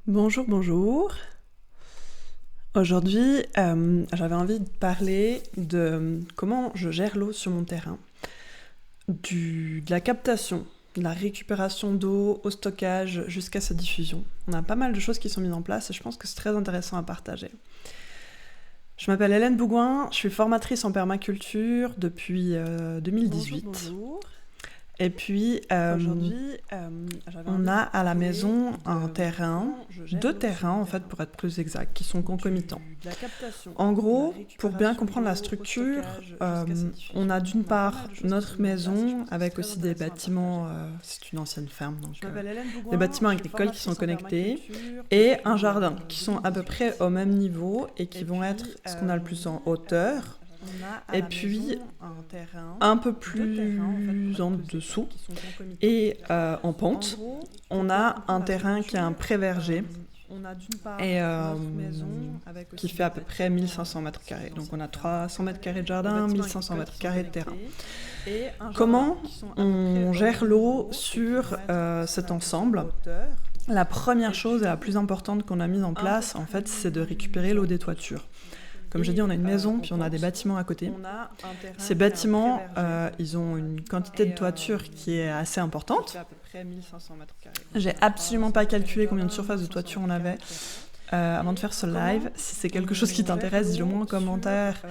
Bonjour, bonjour. Aujourd'hui, j'avais envie de parler de comment je gère l'eau sur mon terrain, de la captation, de la récupération d'eau au stockage jusqu'à sa diffusion. On a pas mal de choses qui sont mises en place et je pense que c'est très intéressant à partager. Je m'appelle Hélène Bougouin, je suis formatrice en permaculture depuis 2018. Bonjour. Et puis, Aujourd'hui, on a à la maison un terrain, deux terrains en fait pour être plus exact, qui sont concomitants. En gros, pour bien comprendre la structure, on a d'une part notre maison avec aussi des bâtiments, c'est une ancienne ferme, donc des bâtiments agricoles qui sont connectés, et un jardin qui sont à peu près au même niveau et qui vont être ce qu'on a le plus en hauteur. Et puis un peu plus en dessous et en pente, on a un terrain qui a un pré-verger et qui fait à peu près 1500 mètres carrés. Donc on a 300 mètres carrés de jardin, 1500 mètres carrés de terrain. Comment on gère l'eau sur cet ensemble ? La première chose et la plus importante qu'on a mise en place, en fait, c'est de récupérer l'eau des toitures. Comme je dis, on a une maison, puis on a des bâtiments à côté. Ces bâtiments, ils ont une quantité de toiture qui est assez importante. J'ai absolument pas calculé combien de surface de toiture on avait avant de faire ce live. Si c'est quelque chose qui t'intéresse, dis-le moi en commentaire.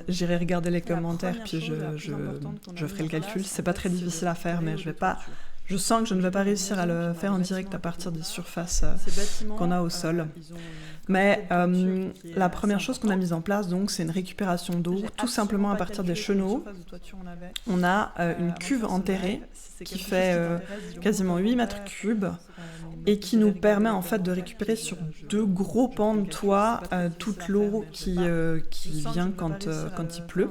J'irai regarder les commentaires, puis je ferai le calcul. C'est pas très difficile à faire, mais je sens que je ne vais pas réussir à le faire en direct à partir des surfaces qu'on a au sol. Mais la première chose qu'on a mise en place, donc, c'est une récupération d'eau, tout simplement à partir des chenaux. On a une cuve enterrée qui fait quasiment 8 mètres cubes et qui nous permet en fait de récupérer sur deux gros pans de toit toute l'eau qui vient quand il pleut.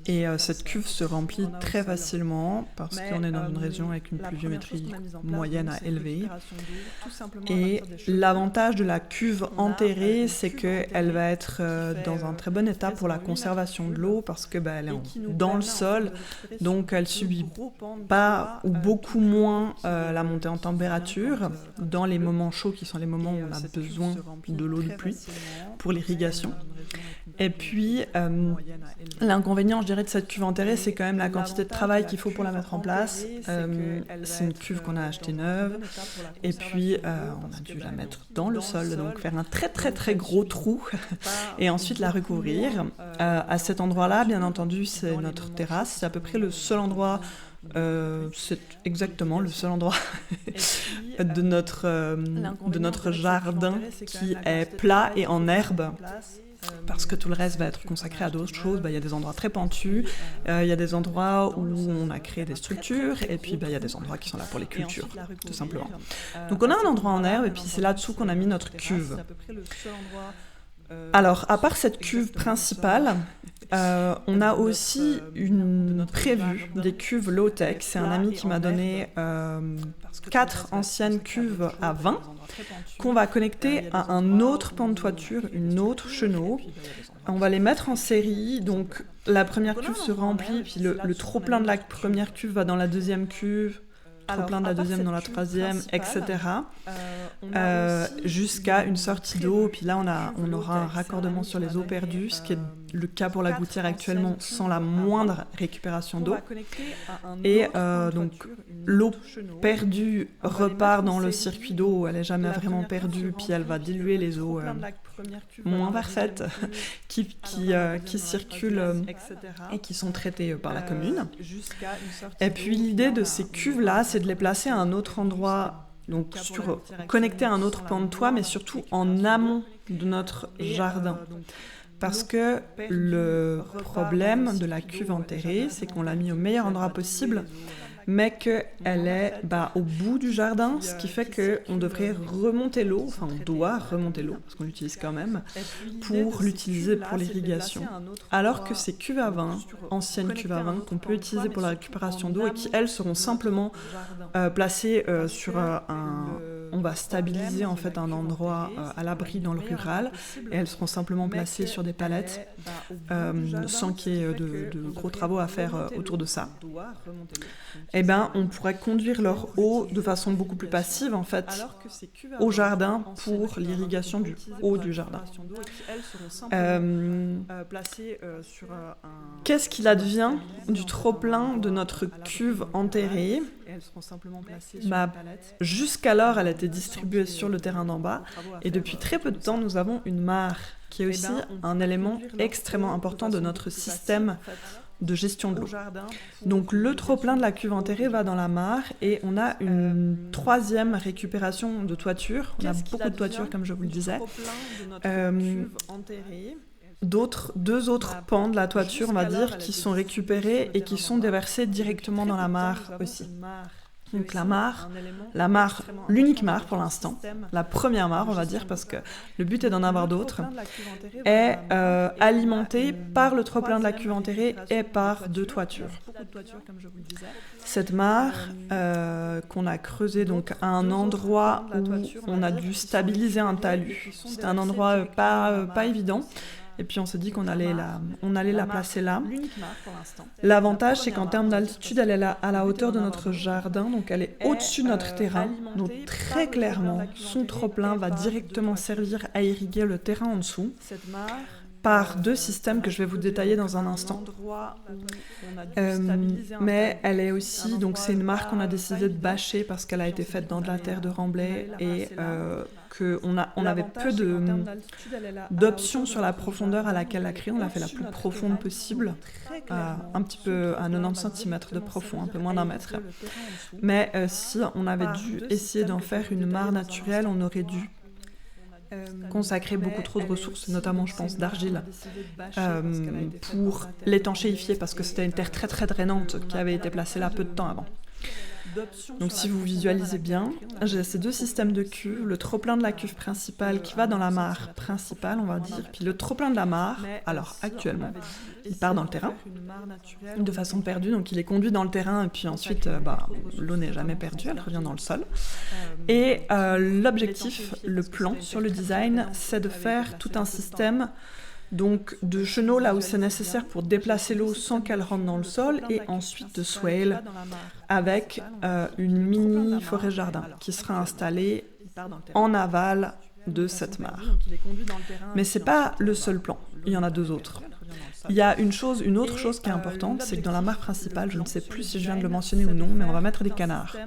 Et cette cuve se remplit très facilement parce qu'on est dans une région avec une pluviométrie moyenne à élevée. Et l'avantage de la cuve enterrée, c'est qu'elle va être dans un très bon état pour la conservation de l'eau parce que elle est dans le sol, donc elle subit pas ou beaucoup moins la montée en température dans les moments chauds qui sont les moments où on a besoin de l'eau de pluie pour l'irrigation. Et puis, l'inconvénient, je dirais, de cette cuve enterrée, c'est quand même la quantité de travail qu'il faut pour la mettre en place. C'est une cuve qu'on a achetée neuve, et puis on a dû la mettre dans le sol, donc faire un très très très gros trou, et ensuite la recouvrir. À cet endroit-là, bien entendu, c'est notre terrasse, c'est à peu près le seul endroit... c'est exactement le seul endroit de notre jardin qui est plat et en herbe, parce que tout le reste va être consacré à d'autres choses. Il y a des endroits très pentus, il y a des endroits où on a créé des structures, et puis il y a des endroits qui sont là pour les cultures, tout simplement. Donc on a un endroit en herbe, et puis c'est là-dessous qu'on a mis notre cuve. Alors, à part cette cuve principale, on a aussi une prévue des cuves low-tech. C'est un ami qui m'a donné 4 anciennes cuves à vin qu'on va connecter à un autre pan de toiture, une autre chenot. On va les mettre en série, donc la première cuve se remplit, puis le trop-plein de la première cuve va dans la deuxième cuve, trop-plein de la deuxième dans la troisième, etc. Jusqu'à une sortie d'eau. Puis là, on aura un raccordement sur les eaux perdues, ce qui est le cas pour la gouttière actuellement, sans la moindre récupération d'eau. Et donc, l'eau perdue repart dans le circuit d'eau où elle n'est jamais vraiment perdue, puis elle va diluer les eaux moins parfaites qui circulent et qui sont traitées par la commune. Et puis l'idée de ces cuves-là, c'est de les placer à un autre endroit, donc connecté à un autre pan de toit, mais surtout en amont de notre jardin. Parce que le problème de la cuve enterrée, c'est qu'on l'a mis au meilleur endroit possible, mais qu'elle est au bout du jardin, ce qui fait qu'on devrait remonter l'eau, enfin on doit remonter l'eau, parce qu'on l'utilise quand même, pour l'utiliser pour l'irrigation. Alors que ces cuves à vin, anciennes cuves à vin, qu'on peut utiliser pour la récupération d'eau et qui, elles, seront simplement placées sur on va stabiliser en fait un endroit à l'abri dans le rural et elles seront simplement placées sur des palettes sans qu'il y ait de gros travaux à faire autour de ça. Eh ben, on pourrait conduire leur eau de façon beaucoup plus passive en fait au jardin pour l'irrigation du haut du jardin. Qu'est-ce qu'il advient du trop-plein de notre cuve enterrée? Jusqu'alors, elle a été distribuée sur le terrain d'en bas et depuis très peu de temps, nous avons une mare qui est aussi un élément extrêmement important de notre système de gestion de l'eau. Donc le trop-plein de la cuve enterrée va dans la mare et on a une troisième récupération de toiture. On a beaucoup de toitures comme je vous le disais. Deux autres pans de la toiture, on va dire, qui sont récupérés et qui sont déversés directement dans la mare aussi. Donc la mare, l'unique mare pour l'instant, la première mare on va dire parce que le but est d'en avoir d'autres, est alimentée par le trop-plein de la cuve enterrée et par deux toitures. Cette mare qu'on a creusée donc à un endroit où on a dû stabiliser un talus. C'était un endroit pas évident. Et puis on s'est dit qu'on allait la placer là. L'avantage, c'est qu'en termes d'altitude, elle est à la hauteur de notre jardin, donc elle est au-dessus de notre terrain. Donc très clairement, son trop-plein va directement servir à irriguer le terrain en dessous par deux systèmes que je vais vous détailler dans un instant. Mais elle est aussi, donc c'est une mare qu'on a décidé de bâcher parce qu'elle a été faite dans de la terre de remblai et qu'on avait peu d'options sur la profondeur à laquelle la créer. On l'a fait la plus profonde possible, un petit peu à 90 cm de profond, un peu moins d'un mètre. Mais si on avait dû essayer d'en faire une mare naturelle, on aurait dû consacrer beaucoup trop de ressources, notamment je pense d'argile, pour l'étanchéifier parce que c'était une terre très très drainante qui avait été placée là peu de temps avant. Donc si vous visualisez bien, j'ai ces deux systèmes de cuves, le trop-plein de la cuve principale qui va dans la mare principale, on va dire, puis le trop-plein de la mare, alors actuellement, il part dans le terrain de façon perdue, donc il est conduit dans le terrain et puis ensuite l'eau n'est jamais perdue, elle revient dans le sol. Et l'objectif, le plan sur le design, c'est de faire tout un système donc de chenaux là où c'est nécessaire pour déplacer l'eau sans qu'elle rentre dans le sol et ensuite de swale avec une mini forêt jardin qui sera installée en aval de cette mare. Mais c'est pas le seul plan, il y en a deux autres. Il y a une autre chose qui est importante, c'est que dans la mare principale, je ne sais plus si je viens de le mentionner ou non, mais on va mettre des canards.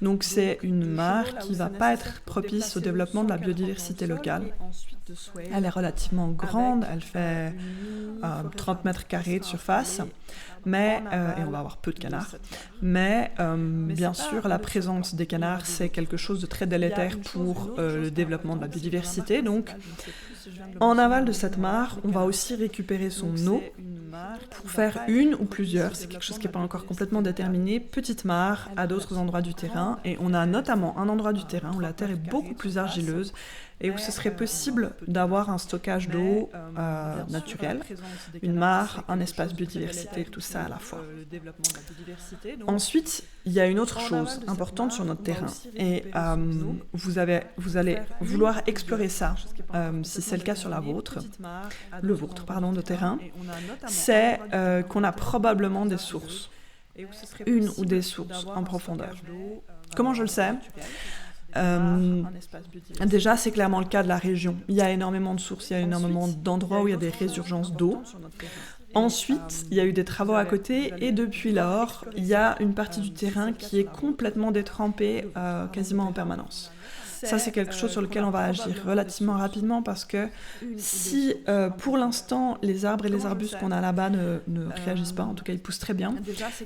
Donc c'est une mare qui ne va pas être propice au développement de la biodiversité locale. Elle est relativement grande, elle fait 30 mètres carrés de surface, et on va avoir peu de canards. Mais bien sûr, la présence des canards, c'est quelque chose de très délétère pour le développement de la biodiversité. Donc, en aval de cette mare, on va aussi récupérer son eau pour faire une ou plusieurs, c'est quelque chose qui n'est pas encore complètement déterminé, petites mares à d'autres endroits du terrain. Et on a notamment un endroit du terrain où la terre est beaucoup plus argileuse et où ce serait possible d'avoir un stockage d'eau naturel, une mare, un espace biodiversité, tout ça à la fois. Ensuite, il y a une autre chose importante sur notre terrain et vous allez vouloir explorer ça, si c'est le cas sur le vôtre, de terrain, c'est qu'on a probablement des sources, une ou des sources en profondeur. Comment je le sais ? Déjà, c'est clairement le cas de la région. Il y a énormément de sources, il y a énormément d'endroits où il y a des résurgences d'eau. Ensuite, il y a eu des travaux à côté et depuis lors, il y a une partie du terrain qui est complètement détrempée quasiment en permanence. Ça, c'est quelque chose sur lequel on va agir relativement rapidement parce que si, pour l'instant, les arbres et les arbustes qu'on a là-bas ne réagissent pas, en tout cas, ils poussent très bien,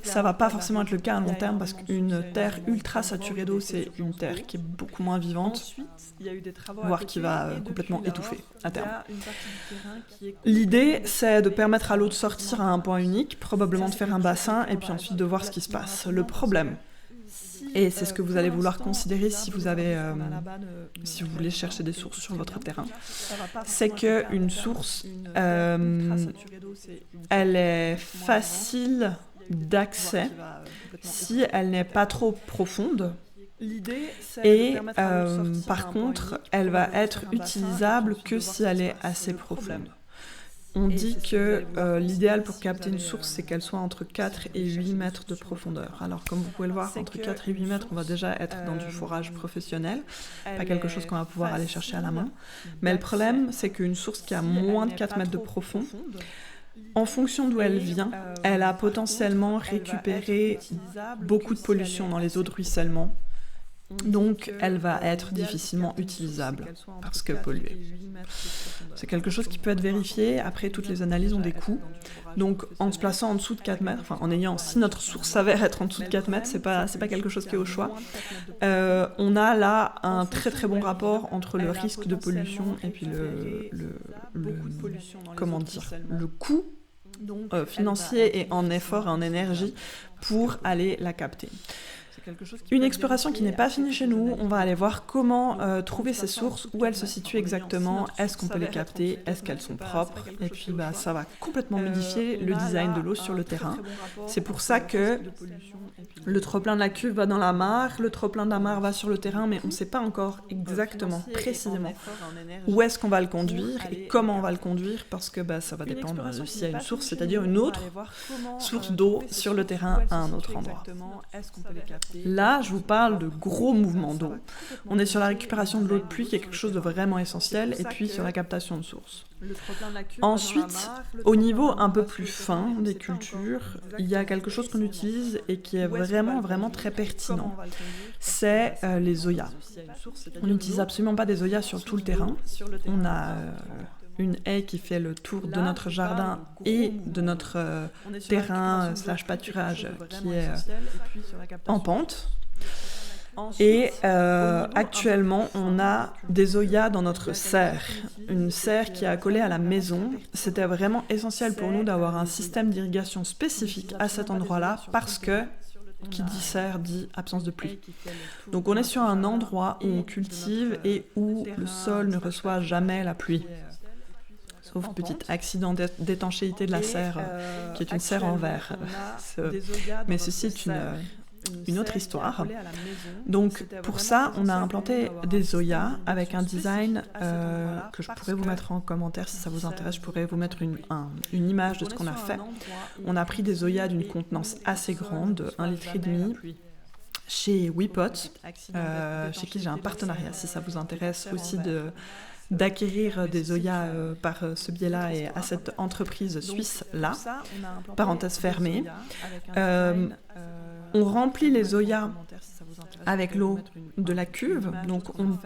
ça va pas forcément être le cas à long terme parce qu'une terre ultra saturée d'eau, c'est une terre qui est beaucoup moins vivante, voire qui va complètement étouffer à terme. L'idée, c'est de permettre à l'eau de sortir à un point unique, probablement de faire un bassin et puis ensuite de voir ce qui se passe. Le problème, et c'est ce que vous allez vouloir considérer si vous voulez chercher des sources sur votre terrain, c'est qu'une source, elle est facile d'accès si elle n'est pas trop profonde Et par contre, elle va être utilisable que si elle est assez profonde. On dit que l'idéal pour capter une source, c'est qu'elle soit entre 4 et 8 mètres de profondeur. Alors, comme vous pouvez le voir, entre 4 et 8 mètres, on va déjà être dans du forage professionnel, pas quelque chose qu'on va pouvoir aller chercher à la main. Mais le problème, c'est qu'une source qui a moins de 4 mètres de profond, en fonction d'où elle vient, elle a potentiellement récupéré beaucoup de pollution dans les eaux de ruissellement. Donc, elle va être difficilement utilisable parce que polluée. C'est quelque chose qui peut être vérifié. Après, toutes les analyses ont des coûts. Donc, en se plaçant en dessous de 4 mètres, enfin, si notre source s'avère être en dessous de 4 mètres, c'est pas quelque chose qui est au choix. On a là un très très bon rapport entre le risque de pollution et puis le coût financier et en effort et en énergie pour aller la capter. Une exploration qui n'est pas finie chez nous, on va aller voir comment trouver ces sources, où elles se situent exactement, est-ce qu'on peut les capter, est-ce qu'elles sont propres, et puis ça va complètement modifier le design de l'eau sur le terrain. C'est pour ça que le trop-plein de la cuve va dans la mare, le trop-plein de la mare va sur le terrain, mais on ne sait pas encore exactement, précisément, où est-ce qu'on va le conduire et comment on va le conduire, parce que ça va dépendre de s'il y a une source, c'est-à-dire une autre source d'eau sur le terrain à un autre endroit. Là, je vous parle de gros mouvements d'eau. On est sur la récupération de l'eau de pluie, qui est quelque chose de vraiment essentiel, et puis sur la captation de sources. Ensuite, au niveau un peu plus fin des cultures, il y a quelque chose qu'on utilise et qui est vraiment, vraiment très pertinent. C'est les zoyas. On n'utilise absolument pas des zoyas sur tout le terrain. On a une haie qui fait le tour de notre jardin et de notre terrain / pâturage qui est en pente. Et actuellement, on a des zoyas dans notre serre, une serre qui est accolée à la maison. C'était vraiment essentiel pour nous d'avoir un système d'irrigation spécifique à cet endroit-là parce que qui dit serre dit absence de pluie. Donc on est sur un endroit où on cultive et où le sol ne reçoit jamais la pluie. Sauf petit accident d'étanchéité de la serre, qui est une serre en verre. Mais ceci est une autre histoire. Donc pour ça, on a implanté des zoyas avec un design que je pourrais vous mettre en commentaire si ça vous intéresse. Je pourrais vous mettre une image de ce qu'on a fait. On a pris des zoyas d'une contenance assez grande, 1,5 litre, chez WePot, chez qui j'ai un partenariat, si ça vous intéresse aussi d'acquérir des zoyas par ce biais-là et à cette entreprise suisse-là. Parenthèse fermée. On remplit les zoyas avec l'eau de la cuve, donc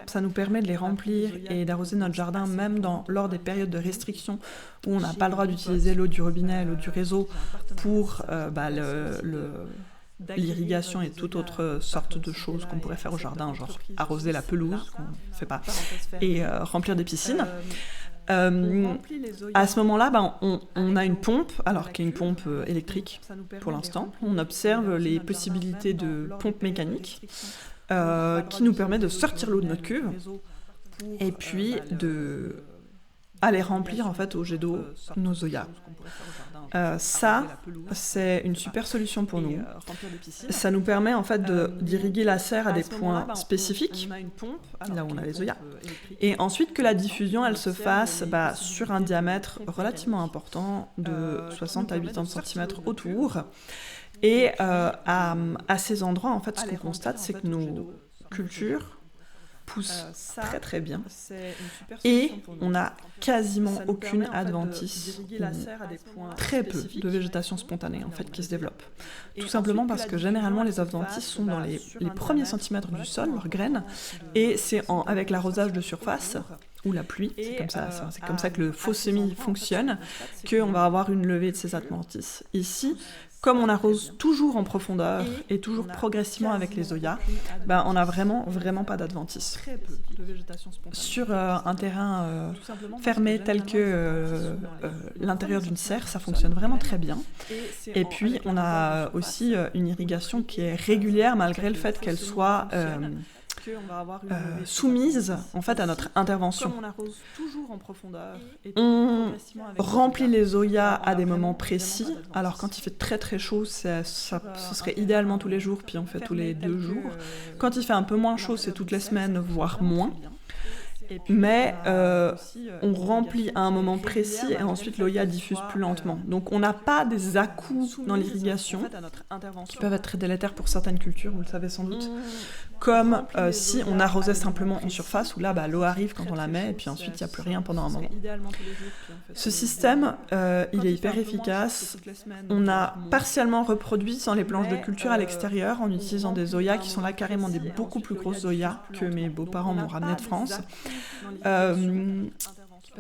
ça nous permet de les remplir et d'arroser notre jardin même lors des périodes de restriction où on n'a pas le droit d'utiliser l'eau du robinet, l'eau du réseau pour l'irrigation et toute autre sorte de choses qu'on pourrait faire au jardin, genre arroser la pelouse, qu'on ne fait pas, et remplir des piscines. À ce moment-là, on a une pompe, alors qui est une pompe électrique pour l'instant. On observe les possibilités de pompe mécanique qui nous permet de sortir l'eau de notre cuve et puis de aller remplir en fait au jet d'eau nos zoyas. Ça, c'est une super solution pour nous. Ça nous permet en fait d'irriguer la serre à des points spécifiques, là où on a les zoyas, et ensuite que la diffusion elle se fasse sur un diamètre relativement important de 60 à 80 cm autour. Et à ces endroits, en fait, ce qu'on constate, c'est que nos cultures pousse très très bien et on n'a quasiment aucune adventice, très peu de végétation spontanée en fait qui se développe. Tout simplement parce que généralement les adventices sont dans les premiers centimètres du sol, leurs graines, et c'est avec l'arrosage de surface ou la pluie, c'est comme ça que le faux semis fonctionne, qu'on va avoir une levée de ces adventices. Ici, comme on arrose toujours en profondeur et toujours progressivement avec les zoyas, on n'a vraiment pas d'adventice. Sur un terrain fermé tel que l'intérieur d'une serre, ça fonctionne vraiment très bien. Et puis on a aussi une irrigation qui est régulière malgré le fait qu'elle soit soumise en fait à notre intervention. On remplit les zoyas à des moments précis. Alors quand il fait très très chaud, ce serait idéalement tous les jours, puis on fait tous les 2 jours. Quand il fait un peu moins chaud, c'est toutes les semaines, voire moins. Mais on remplit à un moment précis et ensuite l'Oya diffuse plus lentement. Donc on n'a pas des à-coups dans l'irrigation qui peuvent être très délétères pour certaines cultures, vous le savez sans doute, comme si on arrosait simplement en surface, où là l'eau arrive quand on la met et puis ensuite il n'y a plus rien pendant un moment. Ce système, il est hyper efficace. On a partiellement reproduit sans les planches de culture à l'extérieur en utilisant des zoyas qui sont là carrément des beaucoup plus grosses zoyas que mes beaux-parents m'ont ramené de France.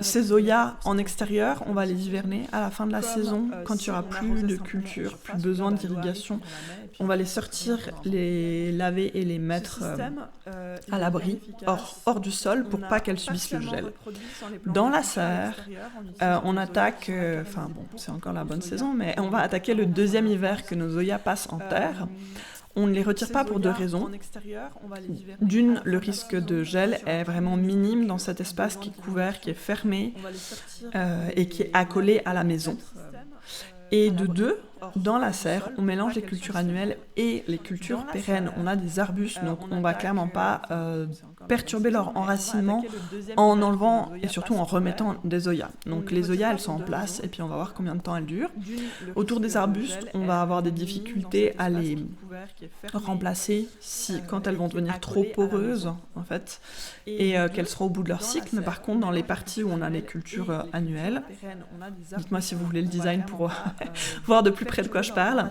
Ces zoyas en extérieur, on va les hiverner à la fin de la saison, quand il n'y aura plus de culture, plus besoin d'irrigation. On va les sortir, les laver et les mettre à l'abri, hors du sol, pour pas qu'elles subissent le gel. Dans la serre, on attaque, c'est encore la bonne saison, mais on va attaquer le 2e hiver que nos zoyas passent en terre. On ne les retire pas pour 2 raisons. D'une, le risque de gel est vraiment minime dans cet espace qui est couvert, qui est fermé et qui est accolé à la maison. Et de 2, dans la serre, on mélange les cultures annuelles et les cultures pérennes. On a des arbustes, donc on ne va clairement pas perturber leur enracinement en enlevant et surtout en remettant des zoyas. Donc les zoyas, elles sont en place et puis on va voir combien de temps elles durent. Autour des arbustes, on va avoir des difficultés à les remplacer quand elles vont devenir trop poreuses, en fait, et qu'elles seront au bout de leur cycle. Mais par contre, dans les parties où on a les cultures annuelles, dites-moi si vous voulez le design pour voir de plus près de quoi je parle,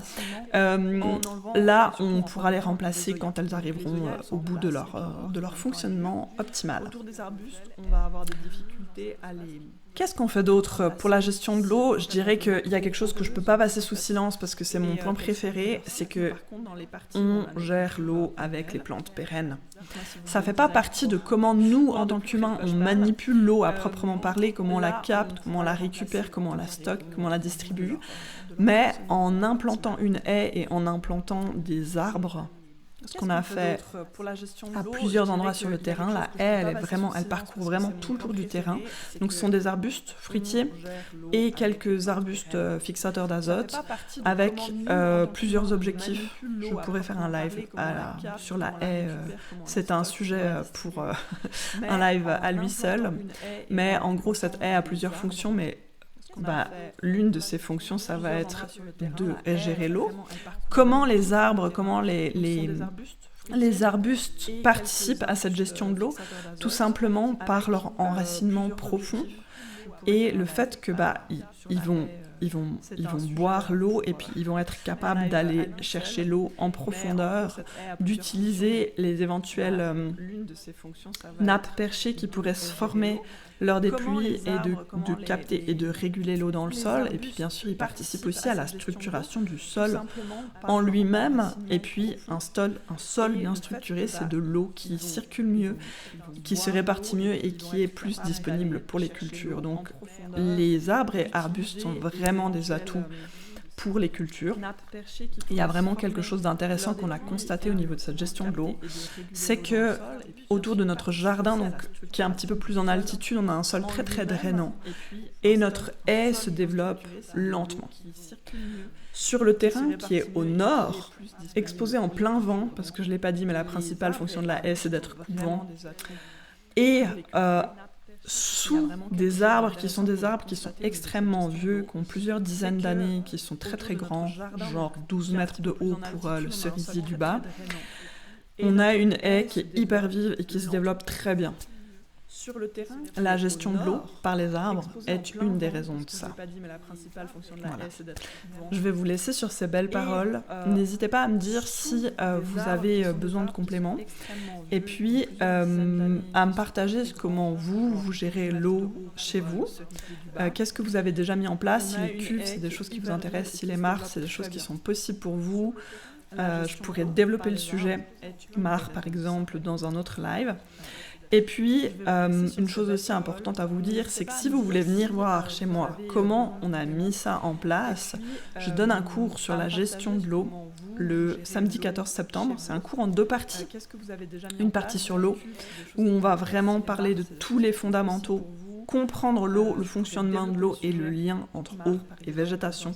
là, on pourra les remplacer quand elles arriveront au bout de leur fonctionnement optimal. Autour des arbustes, on va avoir des difficultés à les... Qu'est-ce qu'on fait d'autre pour la gestion de l'eau ? Je dirais qu'il y a quelque chose que je ne peux pas passer sous silence parce que c'est mon point préféré, c'est que on gère l'eau avec les plantes pérennes. Ça ne fait pas partie de comment nous, en tant qu'humains, on manipule l'eau à proprement parler, comment on la capte, comment on la récupère, comment on la stocke, comment on la distribue. Mais en implantant une haie et en implantant des arbres, ce qu'on a fait à plusieurs endroits sur le terrain, la haie, elle parcourt vraiment tout le tour du terrain. Donc ce sont des arbustes fruitiers et quelques arbustes fixateurs d'azote avec plusieurs objectifs. Je pourrais faire un live sur la haie. C'est un sujet pour un live à lui seul. Mais en gros, cette haie a plusieurs fonctions, mais l'une de ces fonctions, ça va être de gérer l'eau. Comment les arbres, les arbustes participent à cette gestion de l'eau ? Tout simplement par leur enracinement profond et le fait que ils vont boire l'eau et puis ils vont être capables d'aller chercher l'eau en profondeur, d'utiliser les éventuelles nappes perchées qui pourraient se former lors des pluies et de capter et de réguler l'eau dans le sol. Et puis bien sûr, ils participent aussi à la structuration du sol en lui-même. Et puis un sol bien structuré, c'est de l'eau qui circule mieux, qui se répartit mieux et qui est plus disponible pour les cultures. Donc les arbres et arbustes sont vraiment des atouts pour les cultures. Il y a vraiment quelque chose d'intéressant qu'on a constaté au niveau de cette gestion de l'eau, c'est que autour de notre jardin, donc, qui est un petit peu plus en altitude, on a un sol très très drainant et notre haie se développe lentement. Sur le terrain qui est au nord, exposé en plein vent, parce que je ne l'ai pas dit, mais la principale fonction de la haie, c'est d'être coupe-vent, et sous des arbres qui sont extrêmement vieux, qui ont plusieurs dizaines d'années, qui sont très très grands, genre 12 mètres de haut pour le cerisier du bas. On a une haie qui est hyper vive et qui se développe très bien. La gestion de l'eau par les arbres est une des raisons de ça. Voilà. Je vais vous laisser sur ces belles paroles. N'hésitez pas à me dire si vous avez besoin de compléments. Et puis, à me partager comment vous gérez l'eau chez vous. Qu'est-ce que vous avez déjà mis en place ? Si les cuves, c'est des choses qui vous intéressent. Si les mares, c'est des choses qui sont possibles pour vous. Je pourrais développer le sujet mare, par exemple, dans un autre live. Et puis, une chose aussi importante à vous dire, c'est que si vous voulez venir voir chez moi comment on a mis ça en place, je donne un cours sur la gestion de l'eau le samedi 14 septembre. C'est un cours en 2 parties. Une partie sur l'eau, où on va vraiment parler de tous les fondamentaux, comprendre l'eau, le fonctionnement de l'eau et le lien entre eau et végétation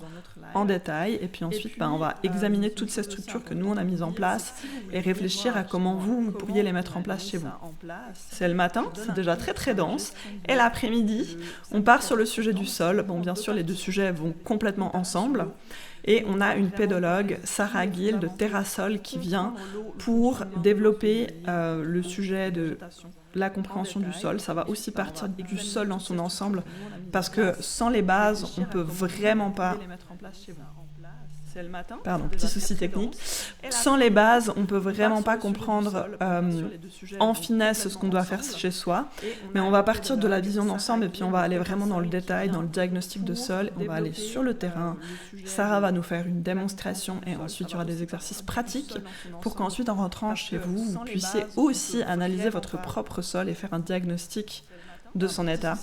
en détail. Et puis ensuite, on va examiner toutes ces structures que nous, on a mises en place et réfléchir à comment vous pourriez les mettre en place chez vous. C'est le matin, c'est déjà très très dense. Et l'après-midi, on part sur le sujet du sol. Bon, bien sûr, les 2 sujets vont complètement ensemble. Et on a une pédologue, Sarah Gill de Terrasol, qui vient pour développer le sujet de la compréhension du sol. Ça va aussi partir du sol dans son ensemble, parce que sans les bases, on peut vraiment pas... Pardon, petit souci technique. Sans les bases, on peut vraiment pas comprendre en finesse ce qu'on doit faire chez soi. Mais on va partir de la vision d'ensemble et puis on va aller vraiment dans le détail, dans le diagnostic de sol. On va aller sur le terrain. Sarah va nous faire une démonstration et ensuite il y aura des exercices pratiques pour qu'ensuite en rentrant chez vous, vous puissiez aussi analyser votre propre sol et faire un diagnostic de son état.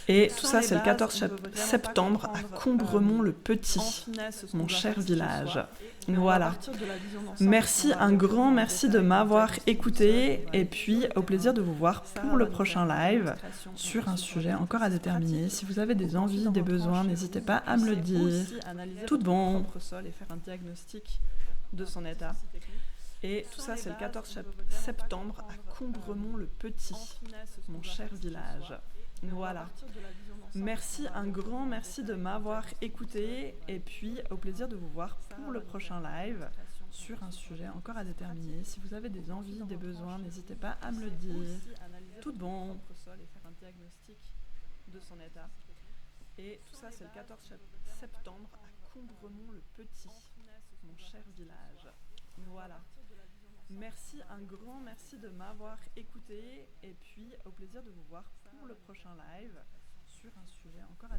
Et tout ça, c'est le 14 septembre à Combremont-le-Petit, mon cher village. Voilà. Merci, un grand merci de m'avoir écouté et puis au plaisir de vous voir pour le prochain live sur un sujet encore à déterminer. Si vous avez des envies, des besoins, n'hésitez pas à me le dire. Tout bon. Et faire un diagnostic de son état. Et tout ça, c'est le 14 septembre à Combremont-le-Petit, mon cher village. Voilà. Merci, un grand merci de m'avoir écouté et puis au plaisir de vous voir pour le prochain live sur un sujet encore à déterminer. Si vous avez des envies, des besoins, n'hésitez pas à me le dire. Tout bon. Et faire un diagnostic de son état. Et tout ça, c'est le 14 septembre à Combremont-le-Petit, mon cher village. Voilà. Merci, un grand merci de m'avoir écouté et puis au plaisir de vous voir pour le prochain live sur un sujet encore à